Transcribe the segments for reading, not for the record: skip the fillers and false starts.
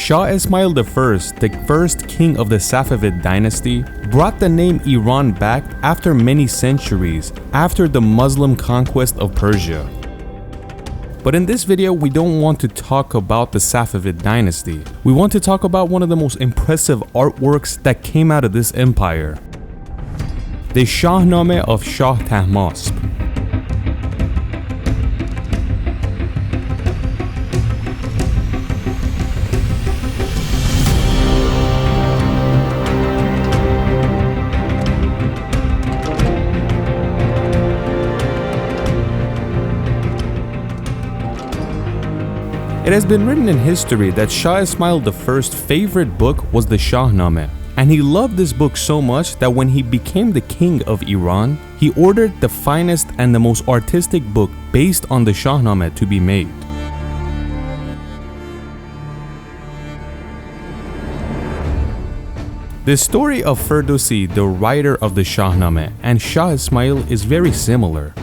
Shah Ismail I, the first king of the Safavid dynasty, brought the name Iran back after many centuries after the Muslim conquest of Persia. But in this video, we don't want to talk about the Safavid dynasty. We want to talk about one of the most impressive artworks that came out of this empire. The Shahnameh of Shah Tahmasp. It has been written in history that Shah Ismail I's favorite book was the Shahnameh, and he loved this book so much that when he became the king of Iran, he ordered the finest and the most artistic book based on the Shahnameh to be made. The story of Ferdowsi, the writer of the Shahnameh, and Shah Ismail is very similar.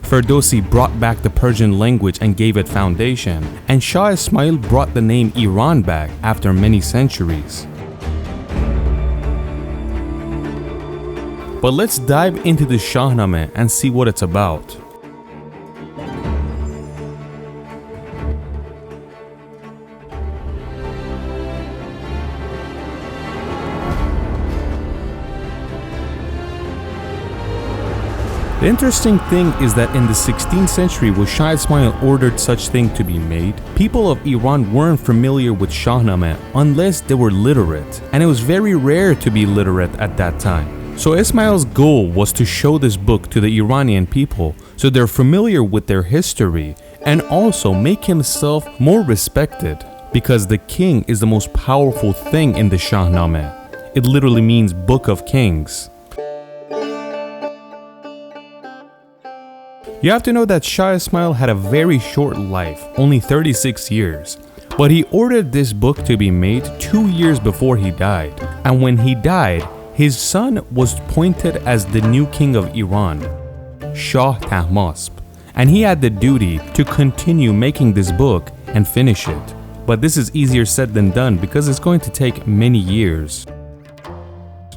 Ferdowsi brought back the Persian language and gave it foundation, and Shah Ismail brought the name Iran back after many centuries. But let's dive into the Shahnameh and see what it's about. The interesting thing is that in the 16th century, when Shah Ismail ordered such thing to be made, people of Iran weren't familiar with Shahnameh unless they were literate, and it was very rare to be literate at that time. So Ismail's goal was to show this book to the Iranian people so they're familiar with their history, and also make himself more respected, because the king is the most powerful thing in the Shahnameh. It literally means Book of Kings. You have to know that Shah Ismail had a very short life, only 36 years. But he ordered this book to be made 2 years before he died. And when he died, his son was appointed as the new king of Iran, Shah Tahmasp. And he had the duty to continue making this book and finish it. But this is easier said than done because it's going to take many years.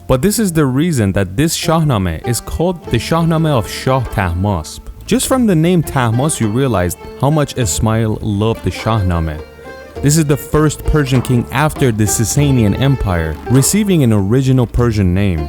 But this is the reason that this Shahnameh is called the Shahnameh of Shah Tahmasp. Just from the name Tahmasp, you realize how much Ismail loved the Shahnameh. This is the first Persian king after the Sasanian Empire, receiving an original Persian name.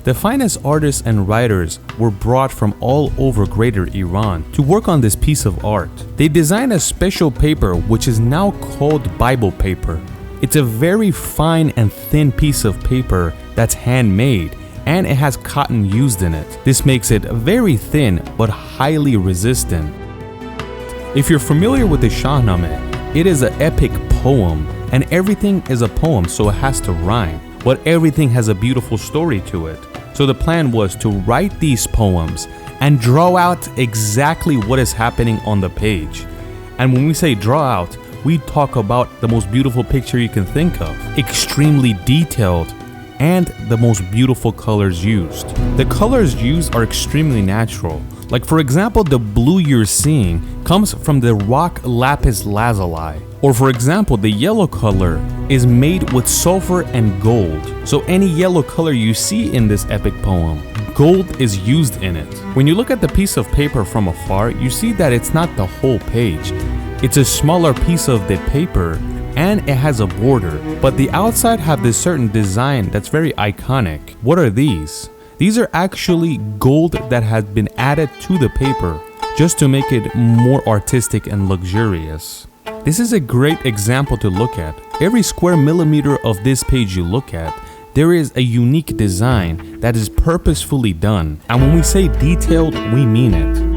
The finest artists and writers were brought from all over Greater Iran to work on this piece of art. They designed a special paper which is now called Bible paper. It's a very fine and thin piece of paper that's handmade, and it has cotton used in it. This makes it very thin but highly resistant. If you're familiar with the Shahnameh, it is an epic poem, and everything is a poem, so it has to rhyme, but everything has a beautiful story to it. So the plan was to write these poems and draw out exactly what is happening on the page. And when we say draw out, we talk about the most beautiful picture you can think of, extremely detailed, and the most beautiful colors used. The colors used are extremely natural. Like for example, the blue you're seeing comes from the rock lapis lazuli. Or for example, the yellow color is made with sulfur and gold. So any yellow color you see in this epic poem, gold is used in it. When you look at the piece of paper from afar, you see that it's not the whole page. It's a smaller piece of the paper, and it has a border, but the outside have this certain design that's very iconic. What are these? These are actually gold that has been added to the paper just to make it more artistic and luxurious. This is a great example to look at. Every square millimeter of this page you look at, there is a unique design that is purposefully done. And when we say detailed, we mean it.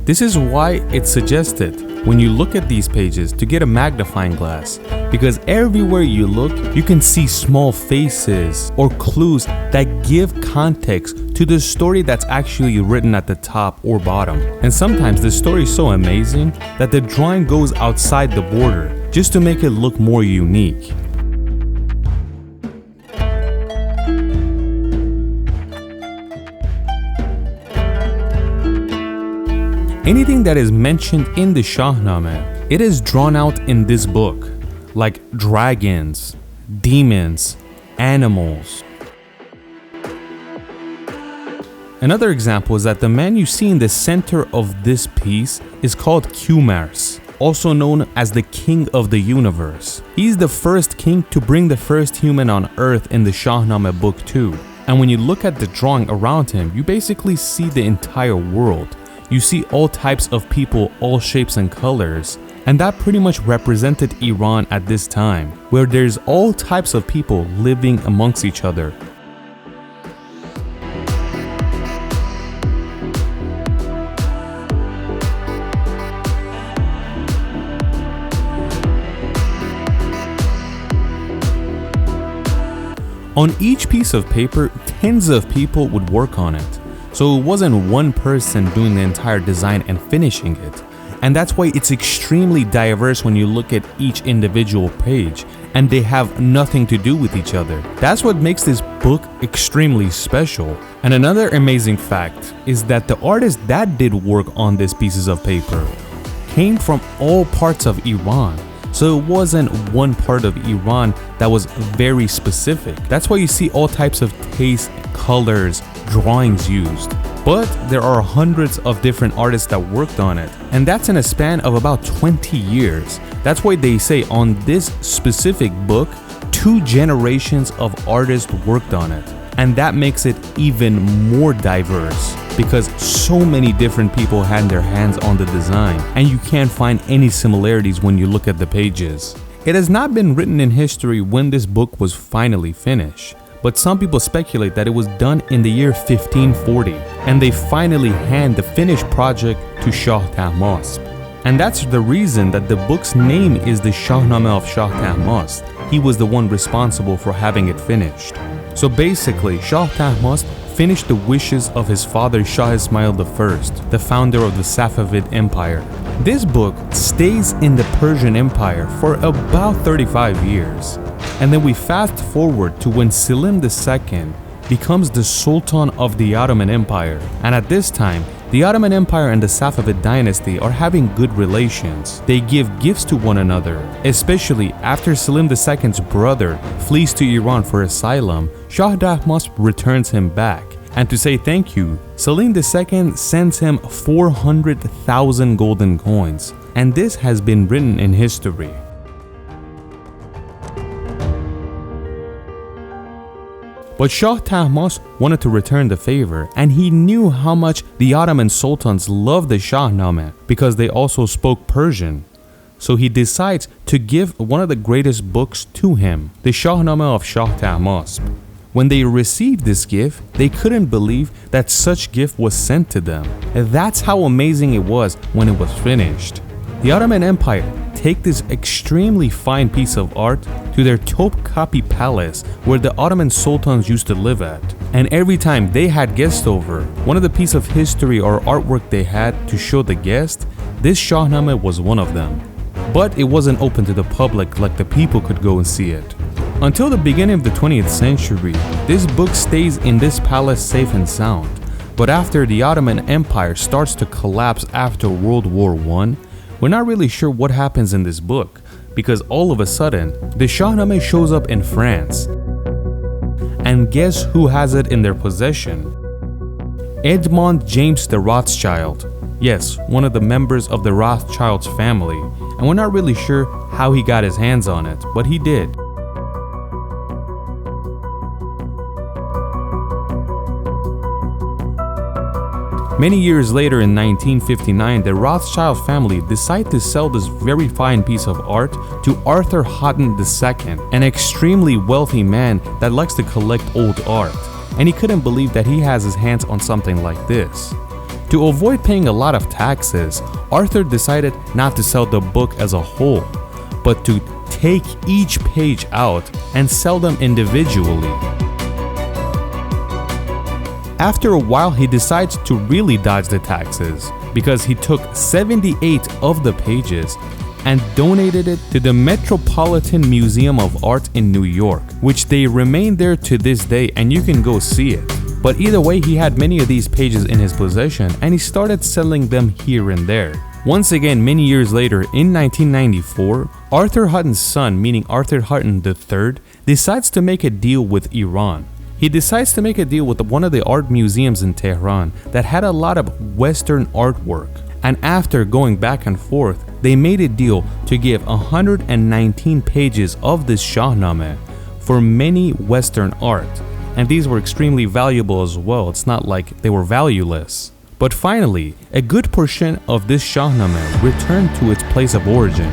This is why it's suggested when you look at these pages to get a magnifying glass, because everywhere you look, you can see small faces or clues that give context to the story that's actually written at the top or bottom. And sometimes the story is so amazing that the drawing goes outside the border just to make it look more unique. Anything that is mentioned in the Shahnameh, it is drawn out in this book, like dragons, demons, animals. Another example is that the man you see in the center of this piece is called Tahmasp, also known as the King of the Universe. He's the first king to bring the first human on earth in the Shahnameh book too. And when you look at the drawing around him, you basically see the entire world. You see all types of people, all shapes and colors. And that pretty much represented Iran at this time, where there's all types of people living amongst each other. On each piece of paper, tens of people would work on it. So it wasn't one person doing the entire design and finishing it. And that's why it's extremely diverse when you look at each individual page, and they have nothing to do with each other. That's what makes this book extremely special. And another amazing fact is that the artists that did work on these pieces of paper came from all parts of Iran. So it wasn't one part of Iran that was very specific. That's why you see all types of tastes, colors, drawings used. But there are hundreds of different artists that worked on it, and that's in a span of about 20 years. That's why they say on this specific book, 2 generations of artists worked on it. And that makes it even more diverse, because so many different people had their hands on the design, and you can't find any similarities when you look at the pages. It has not been written in history when this book was finally finished, but some people speculate that it was done in the year 1540, and they finally hand the finished project to Shah Tahmasp. And that's the reason that the book's name is the Shahnameh of Shah Tahmasp. He was the one responsible for having it finished. So basically, Shah Tahmasp finished the wishes of his father Shah Ismail I, the founder of the Safavid Empire. This book stays in the Persian Empire for about 35 years. And then we fast forward to when Selim II becomes the Sultan of the Ottoman Empire. And at this time, the Ottoman Empire and the Safavid dynasty are having good relations. They give gifts to one another, especially after Selim II's brother flees to Iran for asylum. Shah Tahmasp returns him back. And to say thank you, Selim II sends him 400,000 golden coins. And this has been written in history. But Shah Tahmasp wanted to return the favor, and he knew how much the Ottoman sultans loved the Shahnameh because they also spoke Persian. So he decides to give one of the greatest books to him, the Shahnameh of Shah Tahmasp. When they received this gift, they couldn't believe that such gift was sent to them. And that's how amazing it was when it was finished. The Ottoman Empire take this extremely fine piece of art to their Topkapi Palace, where the Ottoman sultans used to live at. And every time they had guests over, one of the pieces of history or artwork they had to show the guest, this Shahnameh was one of them. But it wasn't open to the public, like the people could go and see it. Until the beginning of the 20th century, this book stays in this palace safe and sound. But after the Ottoman Empire starts to collapse after World War I, we're not really sure what happens in this book, because all of a sudden, the Shahnameh shows up in France. And guess who has it in their possession? Edmond James de Rothschild. Yes, one of the members of the Rothschilds family. And we're not really sure how he got his hands on it, but he did. Many years later in 1959, the Rothschild family decided to sell this very fine piece of art to Arthur Houghton II, an extremely wealthy man that likes to collect old art, and he couldn't believe that he has his hands on something like this. To avoid paying a lot of taxes, Arthur decided not to sell the book as a whole, but to take each page out and sell them individually. After a while, he decides to really dodge the taxes because he took 78 of the pages and donated it to the Metropolitan Museum of Art in New York, which they remain there to this day and you can go see it. But either way, he had many of these pages in his possession and he started selling them here and there. Once again, many years later, in 1994, Arthur Hutton's son, meaning Arthur Hutton III, decides to make a deal with Iran. He decides to make a deal with one of the art museums in Tehran that had a lot of Western artwork. And after going back and forth, they made a deal to give 119 pages of this Shahnameh for many Western art. And these were extremely valuable as well. It's not like they were valueless. But finally, a good portion of this Shahnameh returned to its place of origin.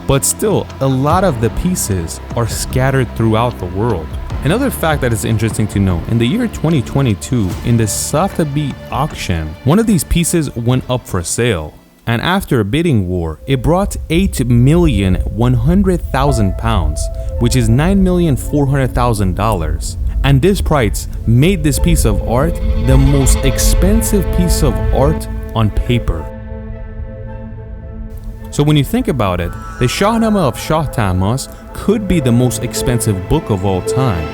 But still, a lot of the pieces are scattered throughout the world. Another fact that is interesting to know, in the year 2022, in the Sotheby's auction, one of these pieces went up for sale. And after a bidding war, it brought £8,100,000, which is $9,400,000. And this price made this piece of art the most expensive piece of art on paper. So when you think about it, the Shahnameh of Shah Tahmasp could be the most expensive book of all time,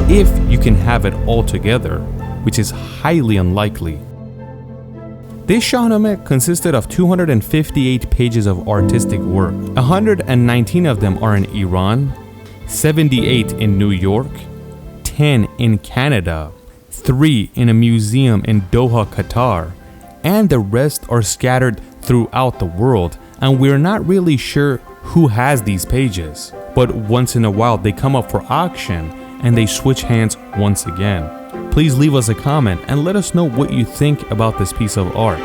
if you can have it all together, which is highly unlikely. This Shahnameh consisted of 258 pages of artistic work. 119 of them are in Iran, 78 in New York, 10 in Canada, 3 in a museum in Doha, Qatar, and the rest are scattered throughout the world, and we're not really sure who has these pages. But once in a while they come up for auction and they switch hands once again. Please leave us a comment and let us know what you think about this piece of art.